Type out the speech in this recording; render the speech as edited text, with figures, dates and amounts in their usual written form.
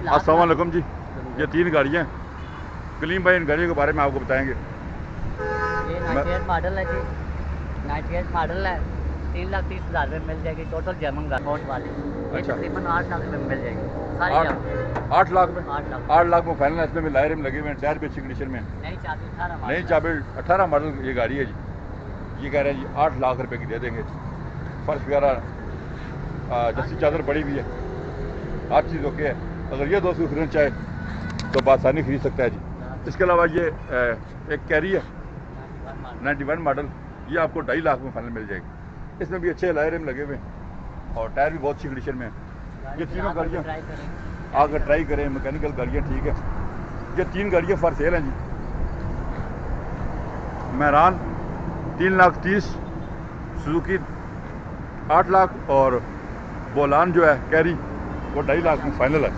अस्सलाम वालेकुम जी। ये 3 गाड़ियाँ कलीम भाई इन गाड़ियों के बारे में आपको बताएंगे। ये 98 मॉडल है जी, 98 मॉडल है। 3,30,000 में मिल जाएगी टोटल जर्मन स्पोर्ट वाली। ये अच्छा। तकरीबन 8 लाख में मिल जाएगी सारी जर्मन। 8 लाख में 8 लाख 8 लाख में फाइनल है। इसमें भी लाइट लगे हुए हैं, टायर भी अच्छी कंडीशन में। नई चाबी 18 नई मॉडल चाबी 18 मॉडल ये गाड़ी है जी। ये कह रहे हैं जी 8 लाख रुपए की दे देंगे। फर्श वगैरह जैसी चादर पड़ी हुई है, हर चीज़ ओके है। अगर ये दोस्त खरीदना चाहे तो बासानी खरीद सकता है जी। इसके अलावा ये एक कैरी है 91 मॉडल, ये आपको 2.5 लाख में फाइनल मिल जाएगी। इसमें भी अच्छे लाइट लगे हुए हैं और टायर भी बहुत अच्छी कंडीशन में है। ये तीनों गाड़ियाँ आकर ट्राई करें, मैकेनिकल गाड़ियाँ ठीक है। ये 3 गाड़ियाँ फॉर सेल हैं जी। महरान 3,30,000, सुजुकी 8 लाख और बोलान जो है कैरी वो 2.5 लाख में फाइनल है।